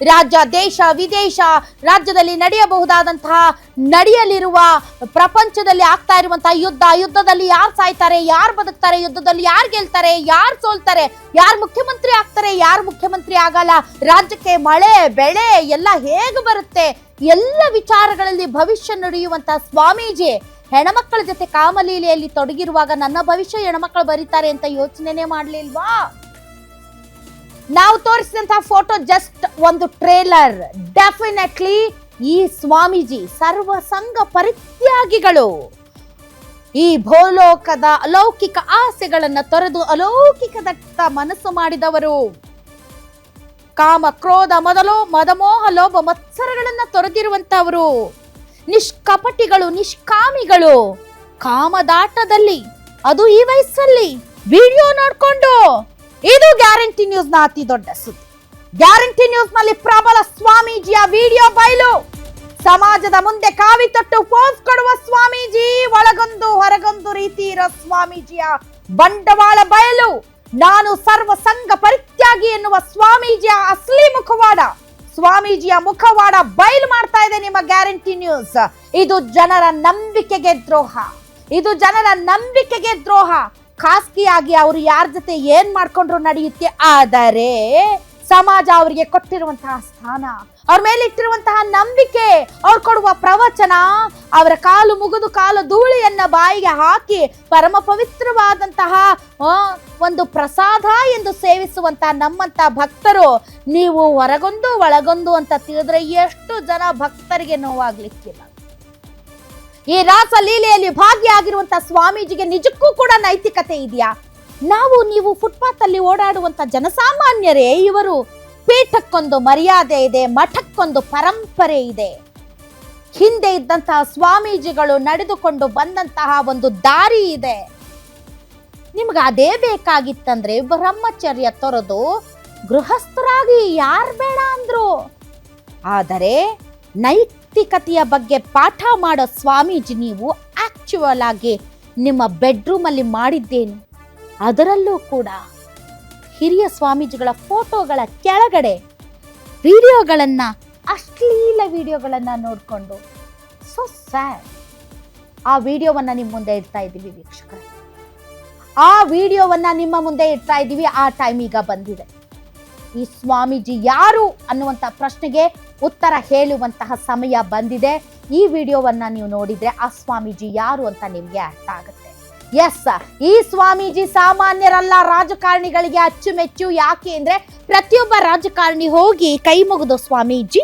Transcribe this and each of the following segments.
ರಾಜ್ಯ, ದೇಶ, ವಿದೇಶ, ರಾಜ್ಯದಲ್ಲಿ ನಡೆಯಲಿರುವ ಪ್ರಪಂಚದಲ್ಲಿ ಆಗ್ತಾ ಇರುವಂತಹ ಯುದ್ಧದಲ್ಲಿ ಯಾರು ಸಾಯ್ತಾರೆ, ಯಾರು ಬದುಕ್ತಾರೆ, ಯುದ್ಧದಲ್ಲಿ ಯಾರು ಗೆಲ್ತಾರೆ, ಯಾರು ಸೋಲ್ತಾರೆ, ಯಾರು ಮುಖ್ಯಮಂತ್ರಿ ಆಗ್ತಾರೆ, ಯಾರು ಮುಖ್ಯಮಂತ್ರಿ ಆಗಲ್ಲ, ರಾಜ್ಯಕ್ಕೆ ಮಳೆ ಬೆಳೆ ಎಲ್ಲ ಹೇಗೆ ಬರುತ್ತೆ, ಎಲ್ಲ ವಿಚಾರಗಳಲ್ಲಿ ಭವಿಷ್ಯ ನುಡಿಯುವಂತಹ ಸ್ವಾಮೀಜಿ ಹೆಣ್ಮಕ್ಕಳ ಜೊತೆ ಕಾಮಲೀಲೆಯಲ್ಲಿ ತೊಡಗಿರುವಾಗ ನನ್ನ ಭವಿಷ್ಯ ಹೆಣ್ಮಕ್ಳು ಬರೀತಾರೆ ಅಂತ ಯೋಚನೆನೇ ಮಾಡ್ಲಿಲ್ವಾ? ನಾವು ತೋರಿಸಿದಂತಹ ಫೋಟೋ ಜಸ್ಟ್ ಒಂದು ಟ್ರೇಲರ್. ಡೆಫಿನೆಟ್ಲಿ ಈ ಸ್ವಾಮೀಜಿ ಸರ್ವ ಸಂಘ ಪರಿತ್ಯಾಗಿಗಳು. ಈ ಭೂಲೋಕದ ಅಲೌಕಿಕ ಆಸೆಗಳನ್ನ ತೊರೆದು ಅಲೌಕಿಕದತ್ತ ಮನಸ್ಸು ಮಾಡಿದವರು. ಕಾಮ ಕ್ರೋಧ ಮದಮೋಹ ಲೋಭ ಮತ್ಸರಗಳನ್ನ ತೊರೆದಿರುವಂತವರು. ನಿಷ್ಕಪಟಿಗಳು, ನಿಷ್ಕಾಮಿಗಳು. ಕಾಮದಾಟದಲ್ಲಿ, ಅದು ಈ ವಯಸ್ಸಲ್ಲಿ ವಿಡಿಯೋ ನೋಡ್ಕೊಂಡು. ಇದು ಗ್ಯಾರಂಟಿ ನ್ಯೂಸ್ ನ ಅತಿ ದೊಡ್ಡ ಸುದ್ದಿ. ಗ್ಯಾರಂಟಿ ನ್ಯೂಸ್ ನಲ್ಲಿ ಪ್ರಬಲ ಸ್ವಾಮೀಜಿಯ ವಿಡಿಯೋ ಬಯಲು. ಸಮಾಜದ ಮುಂದೆ ಕಾವಿ ತೊಟ್ಟು ಪೋಸ್ ಕೊಡುವ ಸ್ವಾಮೀಜಿ, ಒಳಗೊಂದು ಹೊರಗೊಂದು ರೀತಿ ಇರೋ ಸ್ವಾಮೀಜಿಯ ಬಂಡವಾಳ ಬಯಲು. ನಾನು ಸರ್ವ ಸಂಘ ಪರಿತ್ಯಾಗಿ ಎನ್ನುವ ಸ್ವಾಮೀಜಿಯ ಅಸಲಿ ಮುಖವಾಡ, ಸ್ವಾಮೀಜಿಯ ಮುಖವಾಡ ಬಯಲು ಮಾಡ್ತಾ ಇದೆ ನಿಮ್ಮ ಗ್ಯಾರಂಟಿ ನ್ಯೂಸ್. ಇದು ಜನರ ನಂಬಿಕೆಗೆ ದ್ರೋಹ. ಇದು ಜನರ ನಂಬಿಕೆಗೆ ದ್ರೋಹ. ಖಾಸಗಿಯಾಗಿ ಅವರು ಯಾರ ಜೊತೆ ಏನ್ ಮಾಡ್ಕೊಂಡ್ರು ನಡೆಯುತ್ತೆ, ಆದರೆ ಸಮಾಜ ಅವರಿಗೆ ಕೊಟ್ಟಿರುವಂತಹ ಸ್ಥಾನ, ಅವ್ರ ಮೇಲೆ ಇಟ್ಟಿರುವಂತಹ ನಂಬಿಕೆ, ಅವ್ರು ಕೊಡುವ ಪ್ರವಚನ, ಅವರ ಕಾಲು ಮುಗಿದು ಕಾಲು ಧೂಳಿಯನ್ನ ಬಾಯಿಗೆ ಹಾಕಿ ಪರಮ ಪವಿತ್ರವಾದಂತಹ ಒಂದು ಪ್ರಸಾದ ಎಂದು ಸೇವಿಸುವಂತಹ ನಮ್ಮಂತ ಭಕ್ತರು, ನೀವು ಹೊರಗೊಂದು ಒಳಗೊಂದು ಅಂತ ತಿಳಿದ್ರೆ ಎಷ್ಟು ಜನ ಭಕ್ತರಿಗೆ ನೋವಾಗ್ಲಿಕ್ಕಿಲ್ಲ. ಈ ರಾಸ ಲೀಲೆಯಲ್ಲಿ ಭಾಗಿಯಾಗಿರುವಂತಹ ಸ್ವಾಮೀಜಿಗೆ ನಿಜಕ್ಕೂ ಕೂಡ ನೈತಿಕತೆ ಇದೆಯಾ? ನೀವು ಫುಟ್ಪಾತ್ ಅಲ್ಲಿ ಓಡಾಡುವಂತ ಜನಸಾಮಾನ್ಯರೇ ಇವರು. ಪೀಠಕ್ಕೊಂದು ಮರ್ಯಾದೆ ಇದೆ, ಮಠಕ್ಕೊಂದು ಪರಂಪರೆ ಇದೆ. ಹಿಂದೆ ಇದ್ದಂತಹ ಸ್ವಾಮೀಜಿಗಳು ನಡೆದುಕೊಂಡು ಬಂದಂತಹ ಒಂದು ದಾರಿ ಇದೆ. ನಿಮ್ಗೆ ಅದೇ ಬೇಕಾಗಿತ್ತಂದ್ರೆ ಬ್ರಹ್ಮಚರ್ಯ ತೊರೆದು ಗೃಹಸ್ಥರಾಗಿ ಯಾರು ಬೇಡ ಅಂದ್ರು. ಆದರೆ ನೈತಿಕತೆಯ ಬಗ್ಗೆ ಪಾಠ ಮಾಡೋ ಸ್ವಾಮೀಜಿ ನೀವು ಆಕ್ಚುಯಲ್ ಆಗಿ ನಿಮ್ಮ ಬೆಡ್ರೂಮ್ ಅಲ್ಲಿ ಮಾಡಿದ್ದೇನು? ಅದರಲ್ಲೂ ಕೂಡ ಹಿರಿಯ ಸ್ವಾಮೀಜಿಗಳ ಫೋಟೋಗಳ ಕೆಳಗಡೆ ವಿಡಿಯೋಗಳನ್ನ, ಅಶ್ಲೀಲ ವಿಡಿಯೋಗಳನ್ನ ನೋಡ್ಕೊಂಡು ಸೋ ಸ್ಯಾಡ್. ಆ ವಿಡಿಯೋವನ್ನ ನಿಮ್ಮ ಮುಂದೆ ಇಡ್ತಾ ಇದ್ದೀವಿ ವೀಕ್ಷಕರೇ. ಆ ವಿಡಿಯೋವನ್ನ ನಿಮ್ಮ ಮುಂದೆ ಇಡ್ತಾ ಇದ್ದೀವಿ. ಆ ಟೈಮ್ ಈಗ ಬಂದಿದೆ. ಈ ಸ್ವಾಮೀಜಿ ಯಾರು ಅನ್ನುವಂಥ ಪ್ರಶ್ನೆಗೆ ಉತ್ತರ ಹೇಳುವಂತಹ ಸಮಯ ಬಂದಿದೆ. ಈ ವಿಡಿಯೋವನ್ನ ನೀವು ನೋಡಿದ್ರೆ ಆ ಸ್ವಾಮೀಜಿ ಯಾರು ಅಂತ ನಿಮ್ಗೆ ಅರ್ಥ ಆಗುತ್ತೆ. ಎಸ್, ಈ ಸ್ವಾಮೀಜಿ ಸಾಮಾನ್ಯರಲ್ಲ, ರಾಜಕಾರಣಿಗಳಿಗೆ ಅಚ್ಚುಮೆಚ್ಚು. ಯಾಕೆ ಅಂದ್ರೆ ಪ್ರತಿಯೊಬ್ಬ ರಾಜಕಾರಣಿ ಹೋಗಿ ಕೈ ಮುಗಿದು, ಸ್ವಾಮೀಜಿ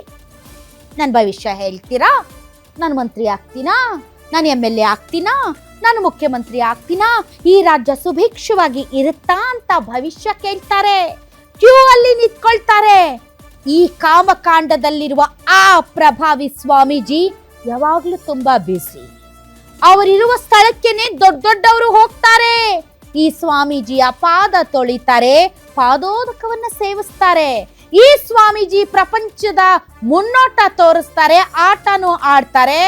ನನ್ನ ಭವಿಷ್ಯ ಹೇಳ್ತೀರಾ, ನಾನು ಮಂತ್ರಿ ಆಗ್ತೀನಾ, ನಾನು MLA ಆಗ್ತೀನಾ, ನಾನು ಮುಖ್ಯಮಂತ್ರಿ ಆಗ್ತೀನಾ, ಈ ರಾಜ್ಯ ಸುಭಿಕ್ಷವಾಗಿ ಇರುತ್ತಾ ಅಂತ ಭವಿಷ್ಯ ಕೇಳ್ತಾರೆ. ಕ್ಯೂ ಅಲ್ಲಿ ನಿಂತ್ಕೊಳ್ತಾರೆ. ಈ ಕಾಮಕಾಂಡದಲ್ಲಿರುವ ಆ ಪ್ರಭಾವಿ ಸ್ವಾಮೀಜಿ ಯಾವಾಗ್ಲೂ ತುಂಬಾ ಬಿಸಿ. ಅವರಿರುವ ಸ್ಥಳಕ್ಕೆನೆ ದೊಡ್ಡವರು ಹೋಗ್ತಾರೆ. ಈ ಸ್ವಾಮೀಜಿಯ ಪಾದ ತೊಳಿತಾರೆ, ಪಾದೋದಕವನ್ನ ಸೇವಿಸ್ತಾರೆ. ಈ ಸ್ವಾಮೀಜಿ ಪ್ರಪಂಚದ ಮುನ್ನೋಟ ತೋರಿಸ್ತಾರೆ, ಆಟನೂ ಆಡ್ತಾರೆ.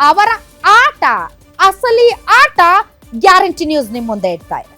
ಅವರ ಆಟ, ಅಸಲಿ ಆಟ ಗ್ಯಾರಂಟಿ ನ್ಯೂಸ್ ನಿಮ್ ಮುಂದೆ ಇಡ್ತಾ ಇದೆ.